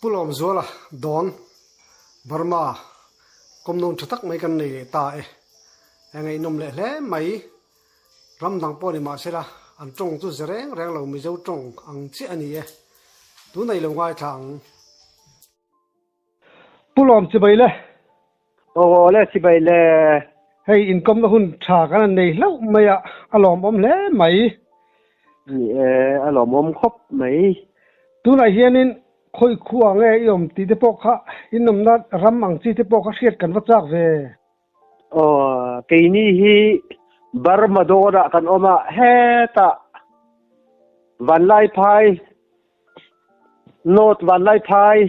pulom zola don Burma kom non thatak mai kan nei ta ngai nom le hle mai ram dang po ni ma sela an tong tu zereng reng lo mi zo tong ang chi ani tu nei lo ngai thang pulom chi bai le le si bai le hei income na hun tha kan nei lo mai alom om le mai ni alom om khop mai tu na hianin khoi khuwa nge yom ti te pok kha inom na ram ang chi te pok kha siat kan wa chak ve ke ni hi Burma do da kan oma heta van lai phai not van lai phai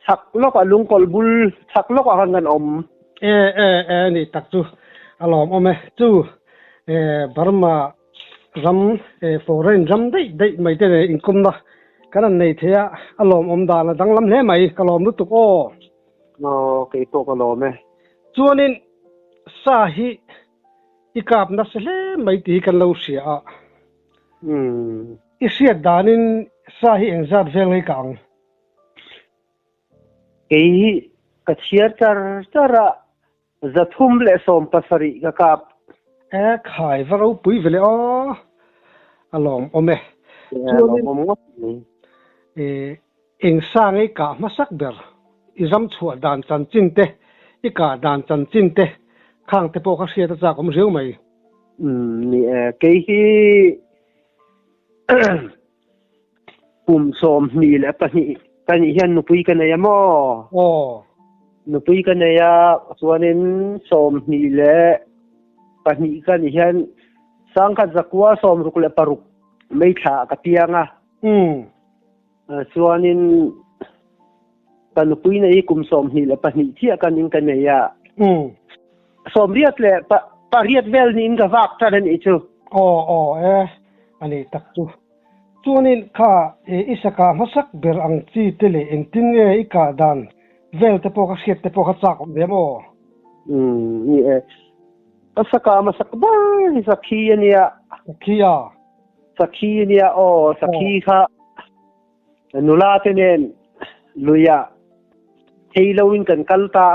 thak lok alung kol bul thak lok han gan om ni tak chu alom ome chu Burma ram foreign ram dei mai te income na kan nei thea alom om da na danglam hle mai kalom lu tuk no ke to ko lo me chuanin sa hi ikap na sele mai ti kan lo sia isiat danin sa hi engzat vel ngai kang ke ka chiar chara zathum le som pasari ka kap khai varo pui vele alom ome chuanin om ngop eng sa ngai ka masak ber izam chua dan chan chin te ika dan chan chin te khang te po kha sia ta cha kom riu mai ni ke hi som ni le pani hian nu pui kan ya mo nu pui kan ya chuanin som ni le pani kan hian sang kha zakwa som ruk le paruk mai tha ka tianga chuanin kan pui nei kum som ni le pani thia kan in kan ya som riat le pariat vel ni in ga vak ta den ichu ani tak chu chuanin kha isaka masak ber ang chi tele eng tin nge ika dan vel te po ka siat te po ka chak om demo ni asaka masak ba ni sakhi ania sakhi kha nula tenen luya theilowin kan kalta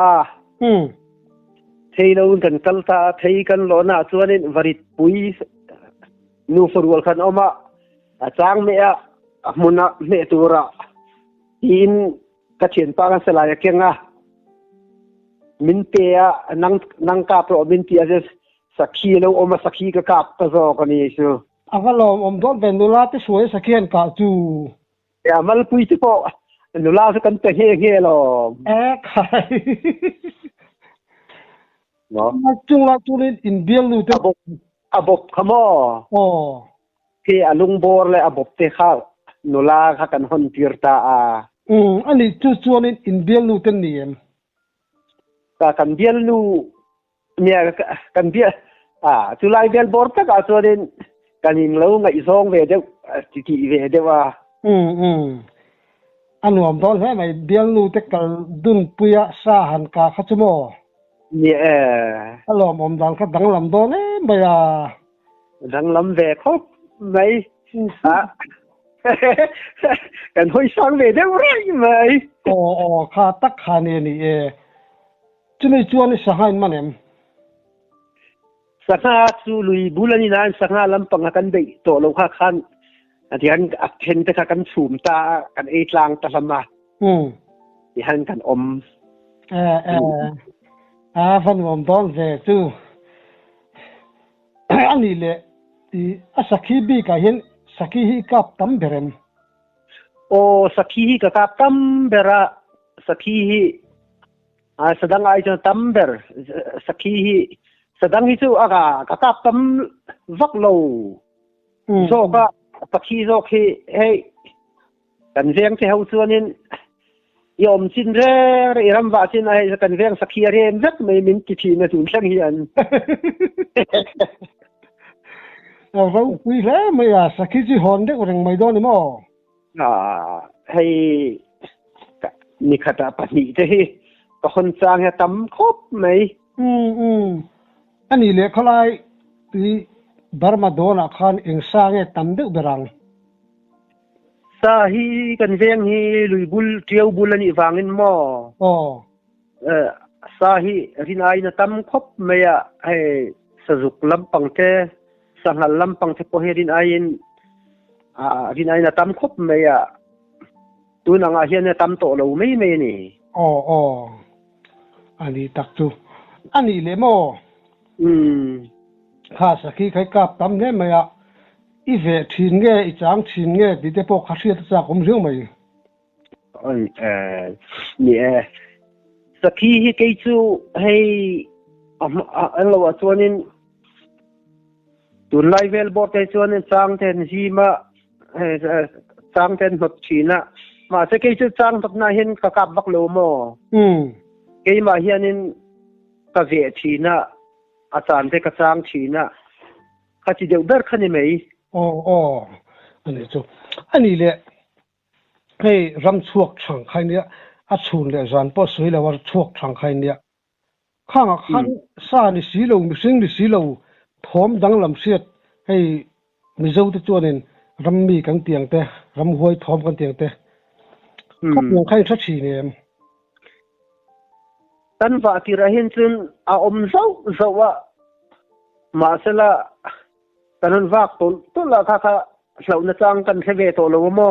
theilowin kan kalta thei kan lona chuanin varit pui nu forwal khan oma achang me muna me tura in ka chen pa kan sala ya kenga min pe nang ka pro min ti as sakhi lo oma sakhi ka kap ta zo kan ni su avalom om don venula te suai sakhian ka chu ya mal pui ti po nula sa kan te he lo khai no chung la chunin in bial lu te abop khamo ke alung bor le abop te kha nula kha kan hon tirta ani chuanin in bial lu ten niem ka kan bial lu nia kan bial chulai bial bor ta ka chuanin kan in lo ngai zong ve de ti ve de wa anuam don he mai bial lu te kal dun puya sa han ka khachumo ni alom om dang kha dang lam don maya dang lam ve khop mai kan hoi sang ve de rai mai kha tak kha ne ni chunai chuan ni sahain manem sanga chu lui bulani nan sanga lampang kan dei to lo kha khan atian akthen te kha kan chum ta kan e tlang ta lama ti han kan om van om don ve tu ani le asakhi bi ka hin sakhi hi kap tam berem sakhi hi ka kap tam bera sakhi hi sadang ai cha tam ber sakhi hi sadang hi chu aga ka kap tam vak lo zo ka pakhi zo khi hey kan veng te hau chuanin yom chin re ram wa chin ai kan veng sakhi rem vek mai min ki thi na tun thlang hian rau pui hle mai sakhi ji hon de reng mai do ni mo hay ni khata pani te hi ka hon chang ya tam khop mai ani le khalai ti Burma do na khan eng sa nge tam de berang sa hi kan veng hi luibul triau bulani wangin mo sa hi rinai na tam khop meya he sajuk lampang te sangal lampang te po he rinai na tam khop meya tuna nga hian na tam to lo mai mai ni ani taktu ani le mo kha sakhi khai kap tam ne maya i ve thin nge i chang thin nge ti te po khasia ta kom riu mai ni sakhi hi ke chu hei an lo chuanin tun lai vel bor te chuanin chang ten hi ma chang ten hot china ma se ke chu chang tak na hin ka kap bak lo mo ke ma hianin ka ve china a chan te ka chang china ka chi deu dar khani mai ani chu ani le hei ram chuak thang khai nia a chhun le zan po sui le war chuak thang khai nia khang khan sa ni si lo mi sing ni si lo thom dang lam siat hei mi zo te chuanin ram mi kan tiang te ram huai thom kan tiang te khop nong khai tha chi ne tan va ti ra hin chun a om zo wa ma sela tanan vak to la kha hlau na chang kan theve to lo mo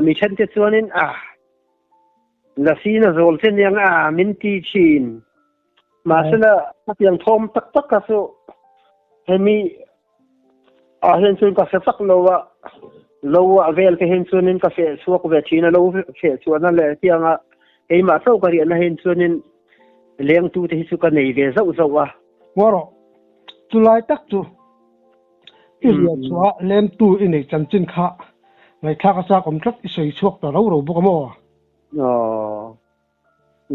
mi chen te chuanin la si na zol chen yang min ti chin ma sela yang thom tak ka so hemi hen chun ka sak lo wa vel ke hen chunin ka fe suak ve china lo fe chuana le tianga ei ma so ka ri na hen chunin leng tu te su ka nei ve zo wa waro tulai tak tu ilia chua lem tu inei chan chin kha ngai kha ka sa kom thak i sei chuak ta ro bu ka mo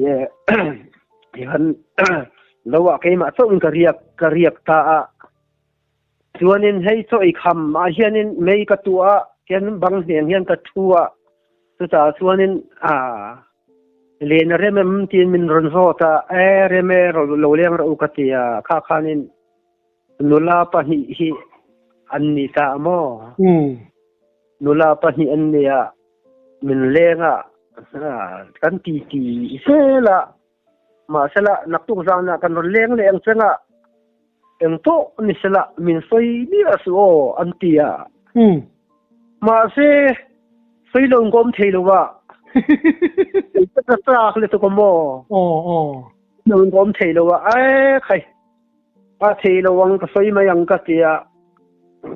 ye yan lo wa ke ma so in ka riak ta chuanin hei cho i kham ma hianin mei ka tua kian bang hian ka thua chu ta chuanin len remem tin min ron zota reme lo leng ro ka tia kha khanin nula pa hi anni ta mo nula pa hi annia min lenga kan ti sela ma sela naktu zana kan leng chenga eng to ni sela min soi ni asu antia ma se soi lo ngom thelo wa ta tra le to ko mo no ngom thelo wa khai a thelo wang ka soi ma yang ka tia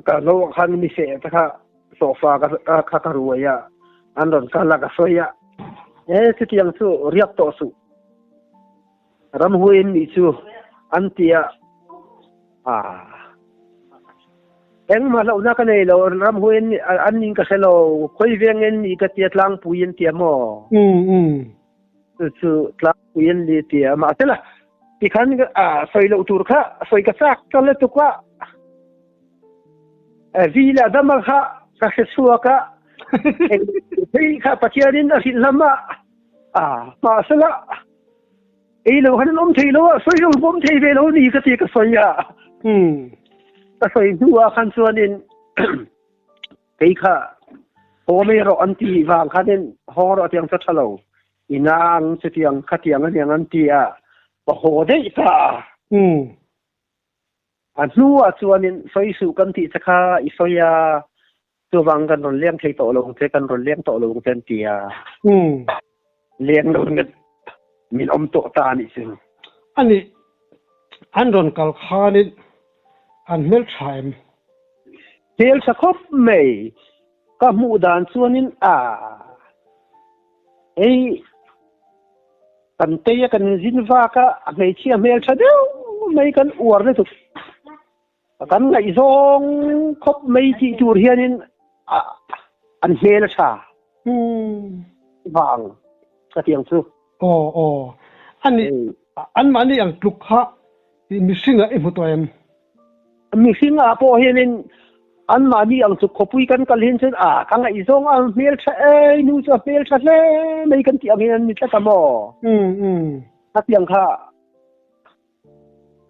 ka lo khan mi se ta kha sofa ka ruya andon ka la ka soya ti tiang chu riak to su ram huin ni chu antia eng ma lo na ka nei lo ram huin an ning ka selo khoi vengen ni ka tia tlang puin tia mo chu tlang puin li tia ma tela ti khan soi lo tur kha soi ka sak ka le tu kwa vila dama kha ka se suaka ei kha patiarin a hin lama ma sela ei lo han om thei lo soi lo bom thei ve lo ni ka ti ka soya ka soi duwa khan chuanin ei kha home ro anti wang khanin horo tiang cha thalo inang chetiang khatiang aniang antia pa ho dei ka nuwa chuanin soi su kan ti chakha i soya tu wang kan ron leng thei to lo che kan ron leng to lo chen tia leng lo ngat min om to ta ni sin ani an ron kal khanin an mel thaim tel sakhop mei ka mu dan chuanin ei kan te kan zin va ka mei chia mel thadeu mei kan uar le tu kan ngai zong khop mei ti tur hianin an mel tha wang ka tiang chu ani an mani ang tluk kha mi singa e mutoem mi singa po hianin an mani ang chu khopui kan kalhin chen ka ngai zong an mel tha nu cha mel tha le mei kan ti ang hian mi tha mo ka tiang kha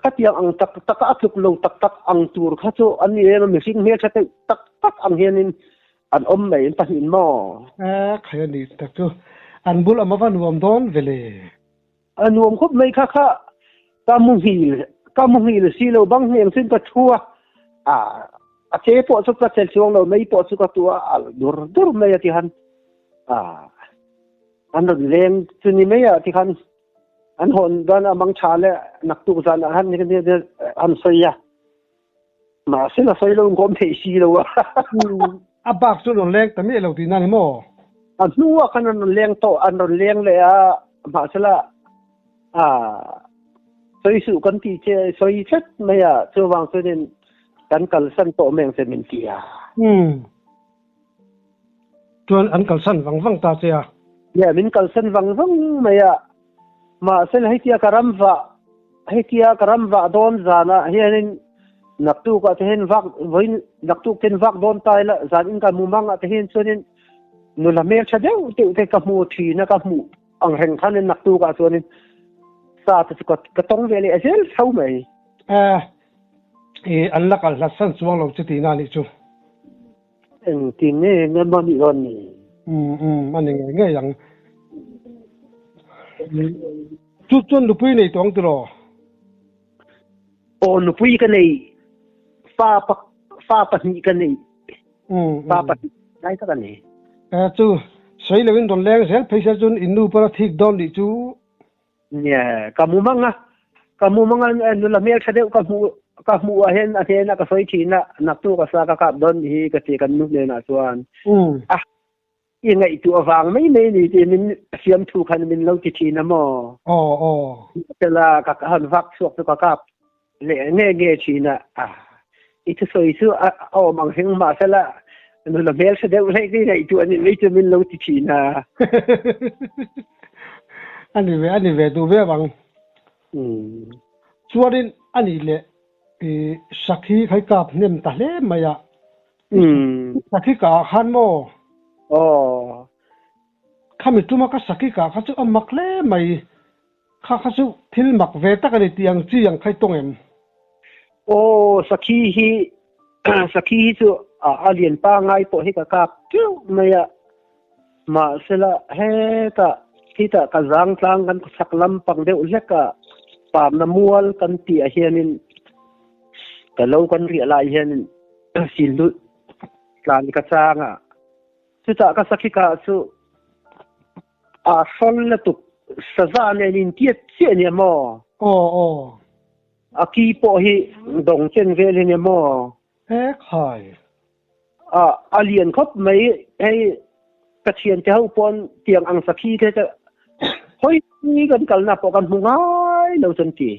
khatiang ang tak atluk lo tak ang tur kha chu an ni mi sing mel tha tak ang hianin an mai pahin mo khaya ni tak chu an bul ama van nuam don vele anuam khop mai kha kamuhil silo bang heng sin ka thua a che po chu ka chel chuang lo mai po chu ka tua al dur mai ti han an leng chuni mai ti han an hon dan amang chale nak tu zan han ni an soya ma se la soy lo ngom thei si lo a bak chu don leng tami lo ti nan mo an nuwa kan an leng to an leng le ma se la soy su kan ti che soy chet mai chu wang chu den kan kal san to meng se min ti chuan an kal san wang ta che ya min kal san wang mai ma sel haitia karam va don zana hianin naktu ka ten vak voin naktu ten vak don tai la zan in ka mumang a ten chunin nula mer chadeu te ka mu thi na ka mu ang reng khan naktu ka chunin sa te ka tong vele asel sau mai an la kal san chuang lo che ti na ni chu en tin ne ngam ni ron ni man nge yang chu chun lu pui nei tong tro lu pui ka nei fa pa ni ka nei fa pa nai ka nei chu sei lewin don leng sel phaisa chun innu para thik don ni chu nya kamumanga nu la mel thadeu ka mu a hen ka soi thina naktu ka sa ka kap don hi ka ti kan nu ne na chuan ingai tu awang mai ni ti min siam thu khan min lo ti thina mo tela ka han vak suak tu ka kap le nge thina itu soi su mang heng ma sala nu la mel se deu le ngai tu ani le tu min lo ti thina ani ve tu ve bang chuarin ani le sakhi khai kap nem ta le maya sakhi ka khan mo khami tuma ka sakhi ka kha chu amak le mai kha chu thil mak ve ta ka ni tiang chi yang khai tong em sakhi hi chu alien pa ngai po hi ka kap tu maya ma sela he kita ka zang tlang kan saklam pang de uleka pam na mual kan ti a hianin ka lo kan ri ala hianin sin lu tlan ka changa chu ta ka sakhi ka chu sol la tu saza ne nin tiet che ne mo aki po hi dong chen vel ne mo khai alien khop mai hey ka chien te ho pon tiang ang sakhi te hoi ni kan kalna po kan mungai lo chen ti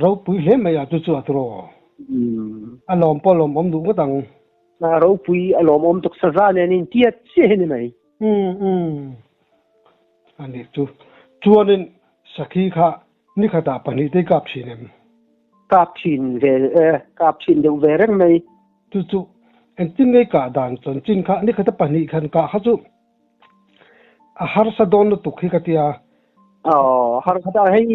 ro pui le mai a chu chu atro alom polom om du tang na ro pui alom om tuk saza ne nin tiet che ni mai ani chuanin sakhi kha ni khata pani te kap chinem kap chin de ve reng mai chu en tin nei ka dan chon chin kha ni khata pani khan ka kha chu a har sa don tu khi ka tia har khata hei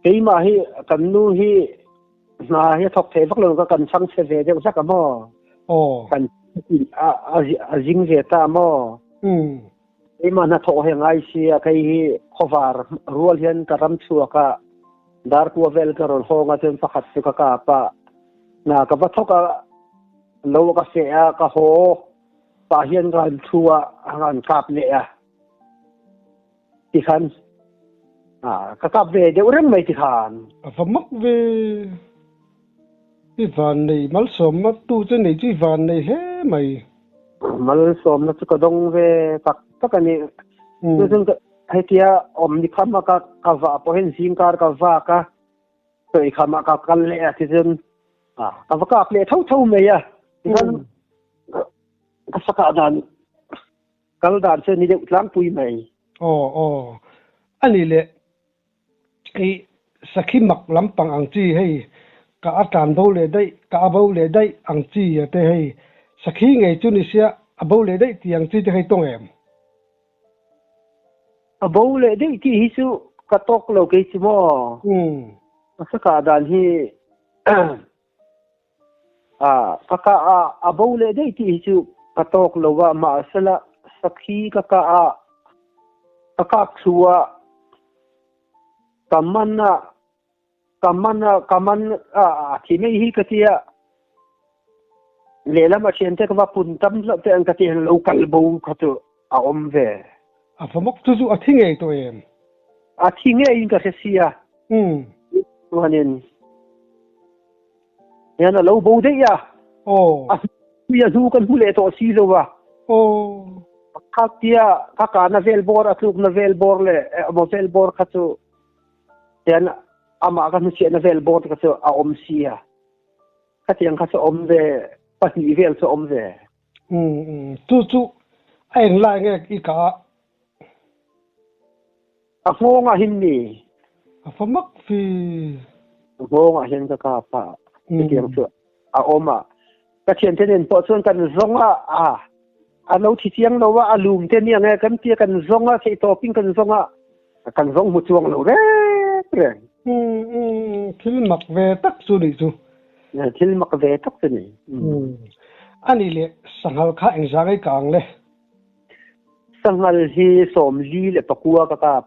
kei ma hi kan nu hi na hi thok the vak lo ka kan sang se ve de sa ka mo kan a jing ve ta mo ei ma na tho he ngai si a kai hi khovar rual hian ka ram chua ka dar ku vel ka ron honga ten pakhat su ka pa na ka ba thoka lo ka se a ka ho pa hian ran chua an kap le ti khan ka kap ve de ureng mai ti khan famak ve ti van nei mal som ma tu che nei chi van nei he mai mal som na chu ka dong ve tak ka ni chung hai tia om ni khama ka va po hen sing kar ka va ka toi khama ka kal le ti chen ka va ka ple thau me ya kan ka saka dan kal dan se ni de utlang pui mai ani le ei sakhi mak lampang ang chi hei ka atan bo le dai ka bo le dai ang chi te hei sakhi ngei chu ni sia abo le dai tiang chi te hei tong em abo le dai ti hi chu ka tok lo ke chi mo สักการณ์ที่ kaka abo le dei ti chu katok lowa ma sala sakhi kaka khuwa kaman thime hi katia lela ma chente ka pun tam la te an katia local bo khato a om ve a famok chu a thinge to em a thinge in ka sia wanin yana lo bo de ya ya du kan hule to si lo wa katia kaka na vel bor atluk na vel bor le mo vel bor khato yana ama kan si na vel bor khato a om sia katiang khato om ve pati vel so om ve chu anh lại nghe cái cả ngonga hinni famak fi ngonga hin ka pa tiang chu oma ka chen ten po chon kan zonga alo thi chiang lo wa alum te ni anga kan tia kan zonga sei topping kan zonga kan zong mu chuang lo re thil mak ve tak chu ni chu thil mak ve tak chu ni ani le sangal kha eng zangai kang le sangal hi som li le pakua ka kap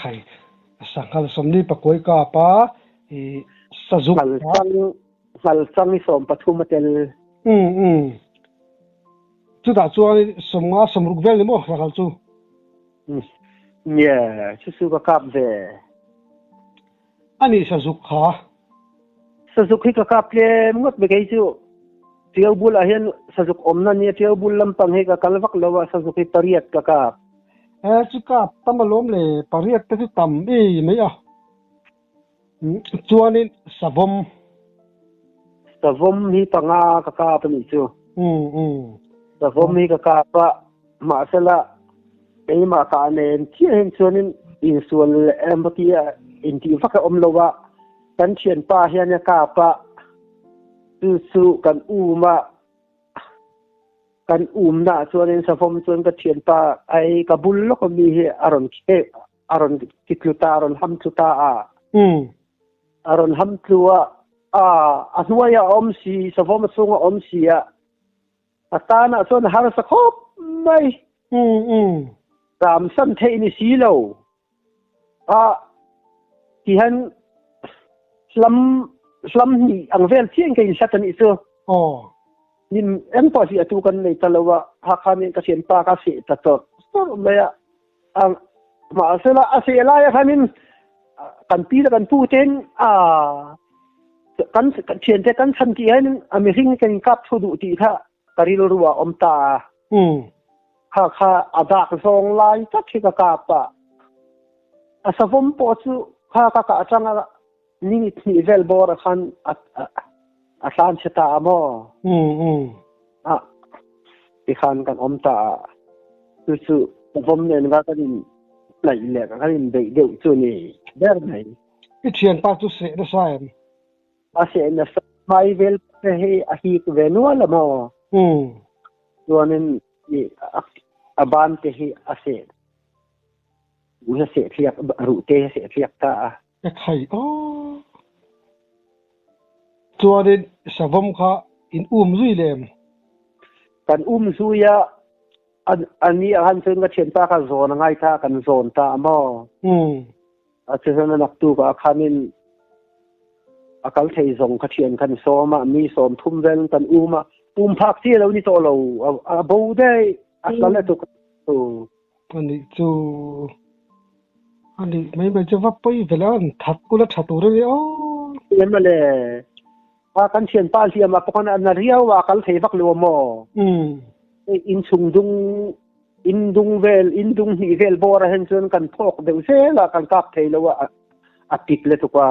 khai sangal som li pakoi ka pa sajuk sal sang ni som pathum tel chu da chu ani somnga somruk vel mo sangal chu chu ka kap ve ani sajuk kha sajuk hi ka kap le ngot be kai chu tiaw bul ahian sajuk omna ni tiaw bul lampang he ka kalwak lawa sajuk hi pariat ka kap chu ka tamalom le pariat te tam e me a chuanin savom hi panga ka kap ni chu savom hi ka kap ma sala ei ma ka nen chi hen chuanin in sual empatia in ti vaka om lawa kan chen pa hian ka pa su kan na chuanin savom chuan ka thian pa ai ka bul lo ko mi he aron kitluta aron hamtuta aron hamtlua anuaya om si savom sunga om si atana chuan har sa khop mai ram san thei ni si lo tihan slam ni ang vel chiang ke satan isu nin em po si atu kan nei talawa ha khanin ka sian pa ka si ta to maya ang ma sela asela ya khanin kan pi kan pu ten kan chien te kan chan ti hen ami ring kan kap thu du ti tha karil ruwa om ta kha ada song lai ta thi ka pa asavom po chu kha ka changa ni vel bor khan atlan chata mo ti khan kan om ta chu vom nen ga kan lai le ka kan be de chu ni ber nei cái chuyện pa tu se da sai se na mai vel he a hi ku venu la mo chuanin ni aban te hi ase u se thiak ru te se thiak ta cái khai chuanin savom kha in zui lem kan zuya ani han chen ga chen pa ka zon ngai tha kan zon ta mo achana nak tu ka khamin akal thei zong ka thian kan soma mi som thum vel kan phak ti lo ni to lo a bo dei asala tu ani mai ba jawab pai velan that kula thature ni yen male kan thian pa sia ma pokon an riau wa kal thei vak lo mo in dung ni vel bora hen chun kan phok de se la kan kap thei lo wa atik le tu kwa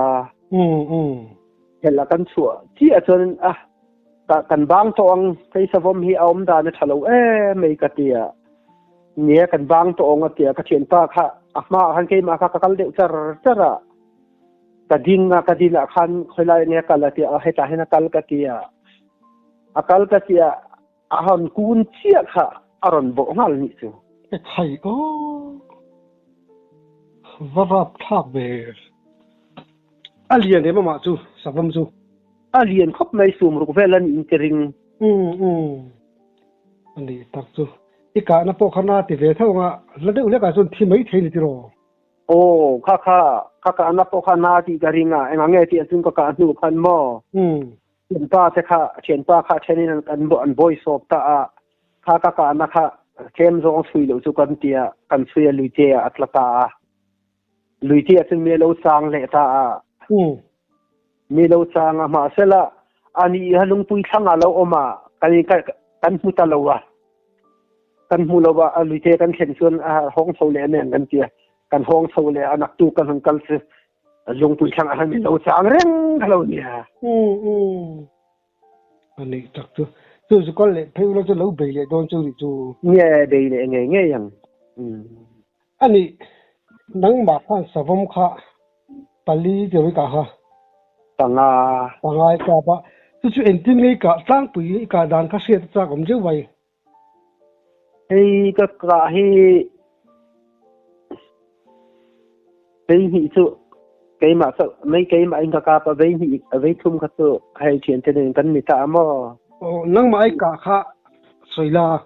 hela kan chua chi a chun kan bang tong kai savom hi aum da na thalo mei ka tia nia kan bang tong a tia ka thian pa kha ma han ke ma kha kal de chara kadinga khan khilai ne kala tia a heta hena kal ka tia akal ka tia ahon kun chia kha aron bo ngal ni chu cái khai varap thak be alien de ma chu savam chu alien khop mai sum ruk velan intering anh đi tắc chú cái cả nó bỏ khăn na thì về theo ngã lần đầu lấy cả chun thì mấy thế này thì rồi kha na po kha na ti garinga engange ti achun ka nu khan mo chen pa kha thenin an voice of ta kha na kha kem zong sui lo chu kan tia kan sui luite atlata luite achun me lo sang le ta me lo sang ma sela ani halung pui thanga lo oma kan mu ta lo wa kan mu lo wa luite kan khen chuan hong so le ne kan tia kan hong so le anak tu kan hang kal se lung pui thanga han me lo sang reng halo nia anh đi tắc chú con lệ phải lo cho lâu bể lệ đón chú đi chú nghe đây lệ nghe yang anh đi nắng mà phan sa vom kha pali thì cả ha tang ai cả ba chú em tin ngay cả sang bụi cả đàn cá sấu ra cũng chưa vậy hey ka hi chu cái mà sợ mấy cái mà anh cả pa với thum khát tu hay chuyện thế này cần mi ta mo nang mà ai cả kha soi la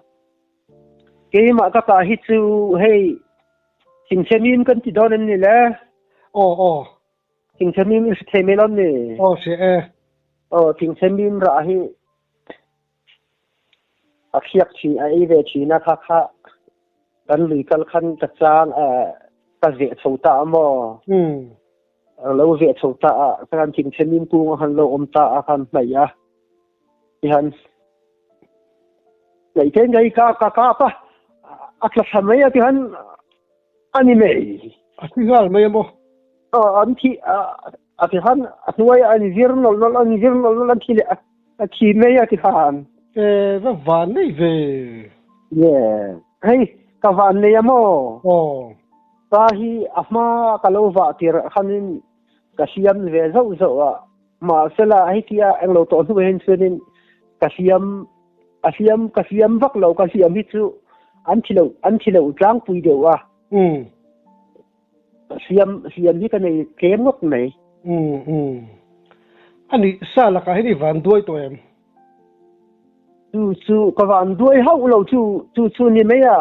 cái mà cả hi chu hey chính xem im cần chỉ đó nên nè chính xem im xem melon nè sẽ chính xem im ra hi khiak chi ai về chi na kha kan lui kal khan ta chang ta ve chota mo lâu về châu ta kan chỉnh xem im tu han lo ta kan mai ya ihan lại thế ngay ka pa atla samay at ihan anime atigal may mo anti at ihan atnuay anivernal anti may at ihan va van nei ve yeah hey ka van nei mo tahi afma kalova tir khanin kasiam ve zo ma sela hitia englo to tu hen senin kasiam vak lo kasiam hi chu anthilo tlang pui dewa siam hi ka nei kem ngok nei ani sala ka hini van duai to em chu ka van duai hau lo chu ni me ya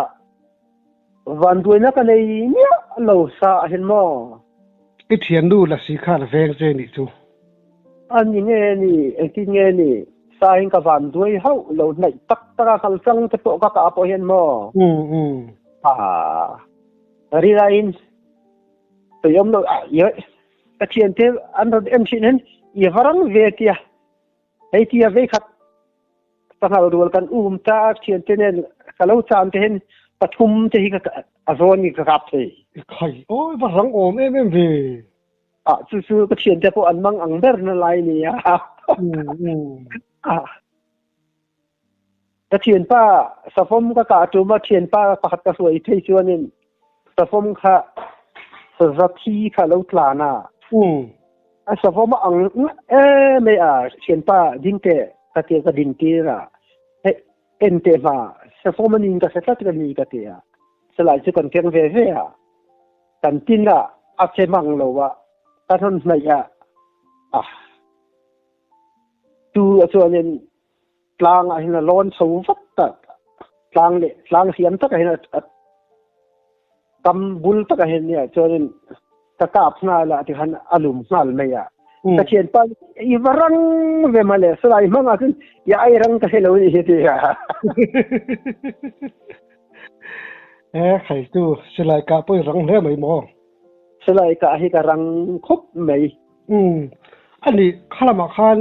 van duai na ka nei nia lo sa hen mo cái thiền nu là sĩ khá là vang trên đi chú anh nghe ni sai ka van đuôi hậu lâu này tắc ta khal sang cái bộ các apo hiền mo ri lain tôi yếm lo cái thiền thế anh rồi em xin hen varang về tia hay tia về khát ta nào đuổi kan ta thiền thế nên kalau chan thế hen pathum thế hi ka azon ni ka kap thế khai ôi varang om em về chú cái thiền thế po anh mang ang ber na lai ni cái thiền pa sa phong ka tu ma thiền pa pakhat ka suai thei chuanin sa phong kha sa zathi kha lo tla na sa phong ang me thiền pa ding te ka ding ti ra en te ma sa phong nin ka sa ka ni ka te sa lai chu kan keng ve kan tin la che mang lo wa ta thon mai tu chuanin tlang a hina lon so vat ta tlang siam tak hina kam bul tak hin ya chuanin ta kap na la ti han alum nal mai ya ta chen pa I varang ve male sai manga kin ya ai rang ka helo ni he ti ya khai tu silai ka poi rang le mai mo silai ka hi ka rang khop mai ani khalama khan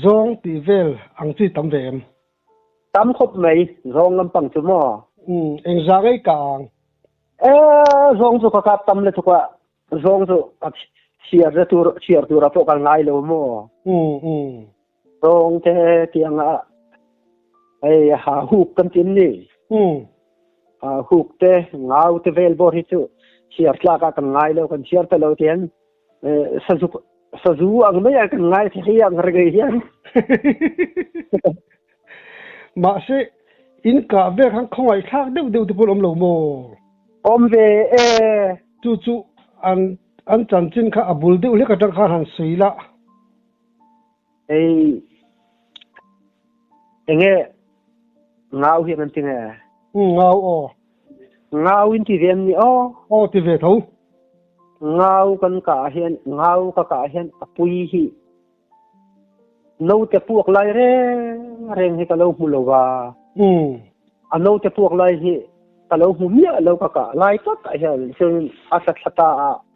zong ti vel ang chi tam ve em tam khop mai zong lampang chu mo eng zangai kang zong chu ka tam le chu ka zong chu chiar tu ra po ka ngai lo mo zong te tiang ha hu kan tin ni huk te ngau te vel bor hi chu chiar tla ka kan ngai lo kan chiar ta lo tian sazu ang mai kan ngai thi ang rgai hian ma se in ka ve khang khoi thak deu te pulom lo mo om ve chu an chan chin kha abul deu le ka tang kha han sui la ei enge ngau hi kan tinge ngau o ngau in ti vem ni o ti ve tho ngau kan ka hian ngau ka hian apui hi no te puak lai reng hi ka lo mu lo wa no te puak lai hi ka lo mu mia lo ka lai tak a hian sin asa thata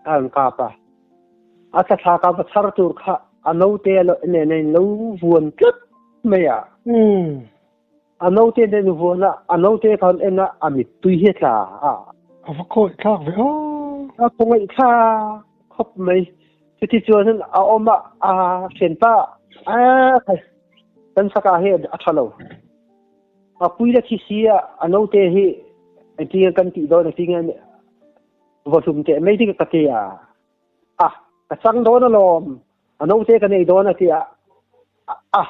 an ka pa asa tha ka pa thar tur kha no te lo ne ne lo vuan tlat me ya no te ne vuan no te kan ena amit tui he tla a va khoi thak ve o a kong i kha khop mai ti chuan a oma a sen pa kan saka he a thalo a puila chi sia ano te hi ti kan ti do na ti ngan vosum te mai ti ka te ya ka sang do na lom ano te ka nei do na ti a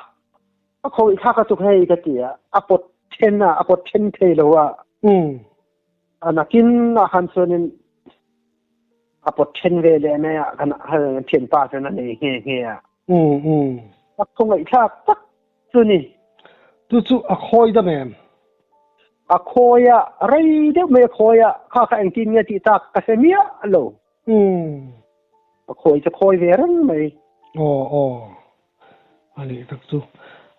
khoi kha ka tu hei ka ti a pot chen the lo wa anakin a han sonin a pot chen ve le na ya kan chen pa na nei he ya không ai khác tất chứ nè tu a khoi da mem a khoi rei de me khoi kha anh tin nghe ti ta ka se mia alo a khoi về răng mày ani tak chu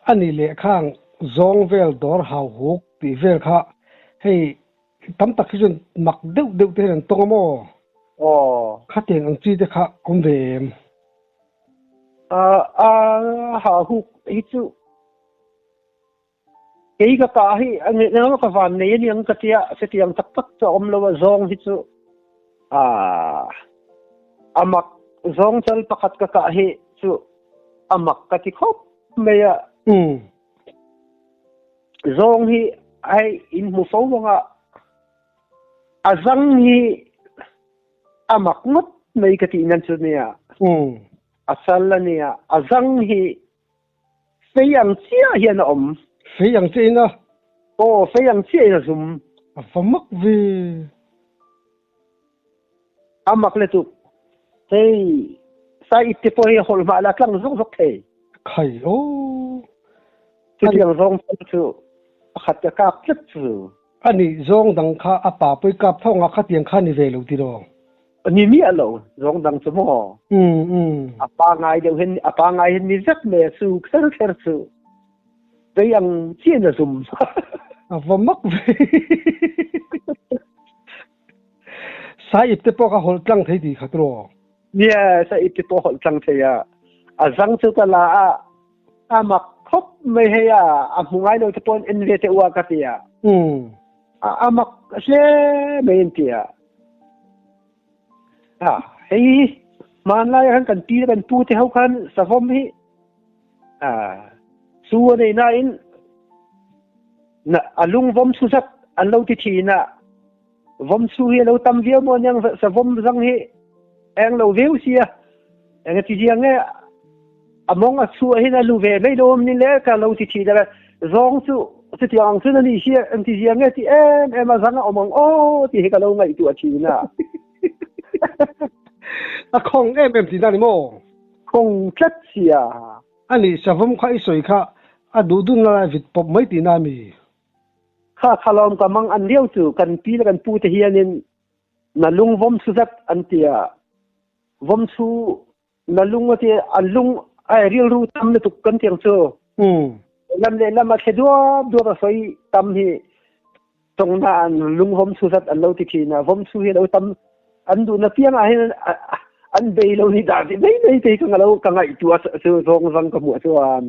ani le khang zong vel dor hau huk ti vel kha hei tam tak jun mak deu te ran tong mo kha teng ang chi te kha kom ve hào hụt ít chút cái cả hi anh nó có van này những cái tia sẽ tiang tắc tắc cho ông lo zong ít chút amak zong chal pakat cả hi chút amak cái thì khóc mày zong hi ai in mu phâu vong zang hi amak ngất mày cái thì nhân chút nè asal ni azang hi feyang chia hian om feyang chia na feyang chia na zum famak vi amak le tu hey sai itte po hi hol ma la tlang zong zok the khai o tu yang zong tu khat ka kap tlet tu ani zong dang kha apa poi kap thong a kha tiang kha ni ve lo ti ro ni mi alo zong dang chu mo apa ngai deu hin apa ngai hin ni zat me su kher su dei ang chien na zum va mak sai te po ka hol tlang thei di khatro yeah sai te po hol tlang thei azang chu ta la mak khop me he a mungai no te pon en ve te wa ka tia mak se me en tia hey man lai kan ti kan pu te hau khan sa vom hi su nei na in na alung vom su zat an lo ti thina vom su hi lo tam viau mo nyang sa vom zang hi ang lo veu sia ang ti jiang nge among a su hi na lu ve mai dom ni le ka lo ti thi da zong su ti ang su na ni sia ang ti jiang nge ti em a zang among ti hi ka lo ngai tu a thina a khong em ti da ni mo khong tlat sia ani sa vom khai soi kha a du dun la vit pop mai ti na mi kha khalom ka mang an liu chu kan pi la kan pu te hianin na lung vom su zat an tia vom su na lung ati an lung ai ril ru tam le tu kan tiang chu lam le lam a khedwa do ra soi tam hi tong na an lung vom su zat an lo ti thi na vom su hi lo tam an du na piang a hin an bei lo ni da ti nei te ka lo ka ngai tu su zong zang ka mu chuan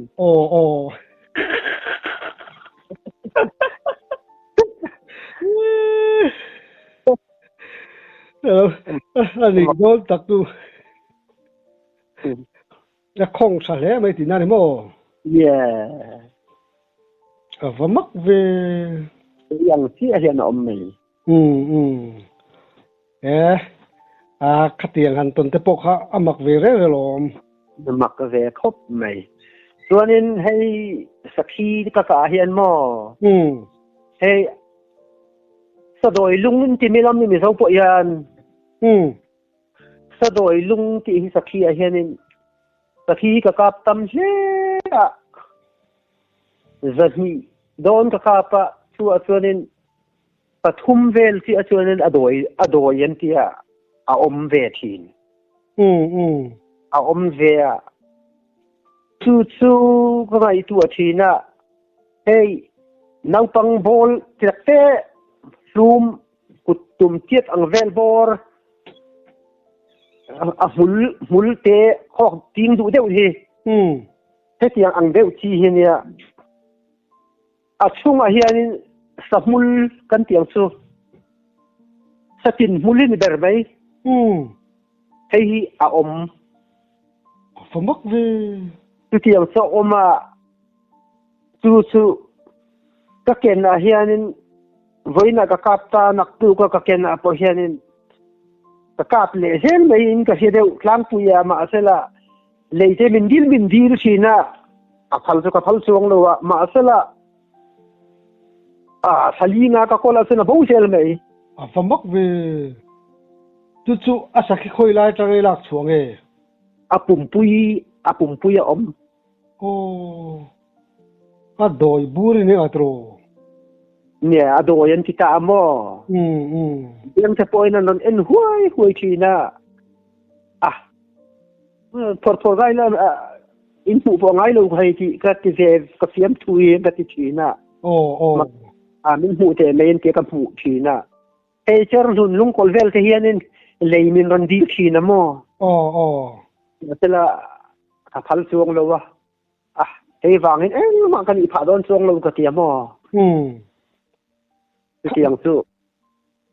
ani gol tak tu la khong sa le mai ti na ni mo va mak ve yang chi a hian om mai khatiang han ton te pok ha amak ve re lom mak ve khop mai chuanin hei sakhi ka hian mo hei sadoi lung ti mi lam ni mi zo po yan sadoi lung ti hi sakhi a hianin sakhi ka kap tam hle zahi don ka kapa chu achuanin pathum vel chi achuanin adoi yan tia a om ve thin a om ve chu ka ngai tu athina hey naupang bol tikte zoom kutum tiet ang vel bor a mul te khok ting du deuh hi thế tiang ang deuh chi hi nia a chunga hianin samul kan tiang chu satin mulin ber mai hei hi a om famak ve tu tiang so oma chu ka ken na hianin voina ka kapta nak tu ka ken na po hianin ka kap le zen mai in ka hedeu tlang puya ma asela leite min dil china a phal chuang lo ma asela salina ka kola sena bo sel mai a famak ve chu asaki khoi lai tang lak chuang e apum pui om o a doi buri ne atro ne adoyan ti ta mo yang te poina non en huai china por gai la in pu po ngai lo hai ti ka ti ve ka fiam thui ka ti china min hu te main te ka pu china e cher lun lung kol vel te hianin leimin ron di china mo tela ka phal chuang lo wa hei wangin ma kan i pha don chuang lo ka ti mo tiang chu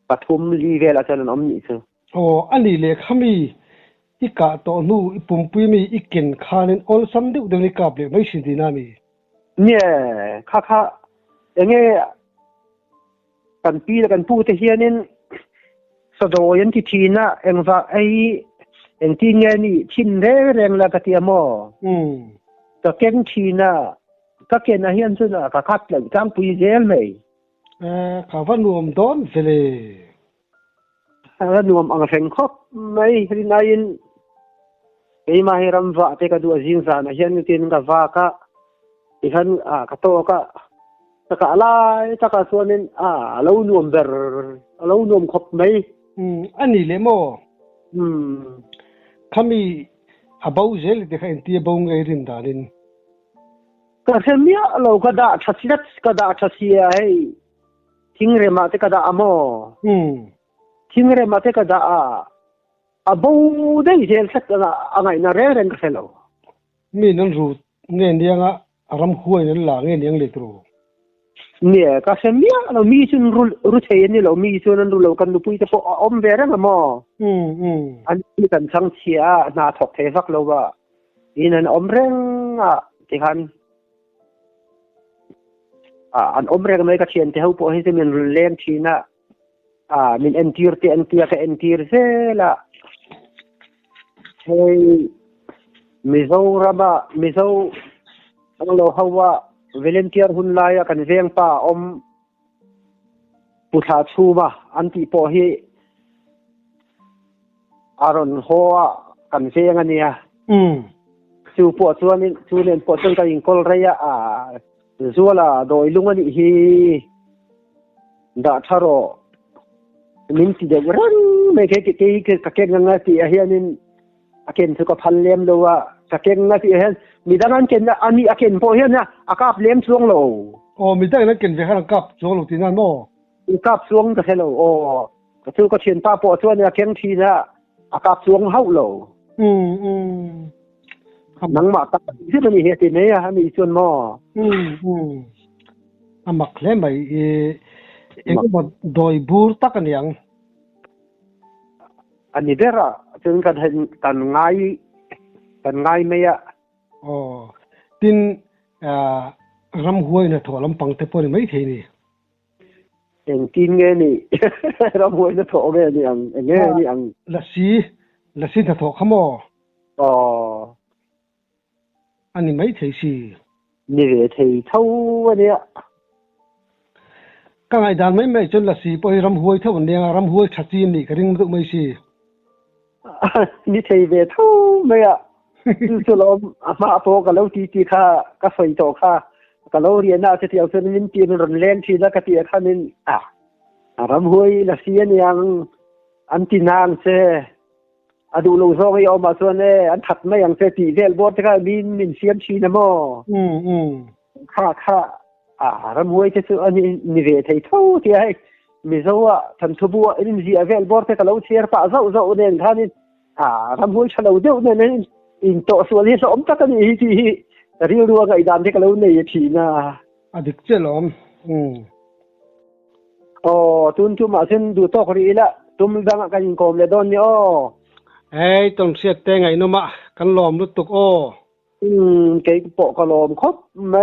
pathum li vel a chan om ni chu ani le khami ika to nu ipumpui mi ikin khanin ol sam deu deu ni kap le mai sin dina mi nye kha enge kan pi la kan pu te hianin sadoyan ti thina engwa ai eng ti nge ni chin re reng la ka ti mo ka ken thina ka ken a hian chu na ka khat le kam pui zel mai ka van nuam don vele nuam ang feng khop mai rinain ei ma hiram wa te ka du azing za na hian tin ka wa ka ihan ka to ka taka alai taka suanin lo nuam ber lo nuam khop mai ani le mo khami abau zel de khain ti bau ngai rin danin ka semia lo ka da thasia hei thingre ma te ka da amo thingre ma te ka da abau dei zel sak na angai na ren ka selo mi nan ru nge nianga aram huai nan la nge niang le tro ne ka semia lo mi chun ru thei ni lo mi chun an ru lo kan lu pui te po om vera ma mo an ni kan chang chia na thok the vak lo wa in an om reng ti han an om reng mai ka chien te ho po hi se min len china min entir ka entir se la hey mizo ang lo hawa volunteer hun laya kan veng pa om putha chuma anti po hi aron hoa kan veng ania chu po chunen po chang ka in kol reya zuala doi lungani hi da tharo min ti de ran me ke ka ke nga ti hianin aken thu ka phallem lowa ka ke nga ti hian midangan ken na ani aken po hian na akap lem chuang lo midang na ken ve han kap chuang lo tinan mo kap chuang ka hello ka thu ka chen pa po chuan na keng thi na akap chuang hau lo nang ma ta si ni he ti ne ya mi chuan mo amak le mai engma doi bur takaniang ani dera chun kan ngai me ya tin ram huai na tholam pangte pori mai theini eng tin nge ni ram huai na tho nge ni ang lasi na tho khamo ani mai thei si ni ve thei thau ania ka ngai dan mai chon lasi poi ram huai thon ne ram huai thachi ni ka ring du mai si ni thei ve thau mai สุลมมาโปกะเลาตีค่ะก็ฝอยโตค่ะกะเลาเรียนน่าจะเที่ยวเส้นนินตีนรนเล่นทีละกะเตียค่ะนินรำหวยละเสียนยังอันตินางเซอดูลงซองเอามาส่วนอันถัดไม่ยังเซตีเวลบอร์ดก็มินเสียนชีนะโมค่ะรำหวยจะซื้ออันนี้นิเวศให้เท่าที่ให้มิซว่าทำทบัวอินซีเวลบอร์ดก็เราเชียร์ป่าเจ้าเนี่ยท่านี่รำหวยฉลาดเดียวเนี่ยอินโตส่วนนี้สมตักนี่ที่เรียกว่าไอ้ดานที่เราเนี่ยทีนะดิกเจลอมตุนจุมาเส้นดูโตครีละตุมดังกันยิงคมเลยดอนเนี่ยต้องเสียแต่ไงนมะกันลอมลุตุกเกยปอกกลอมครบไหม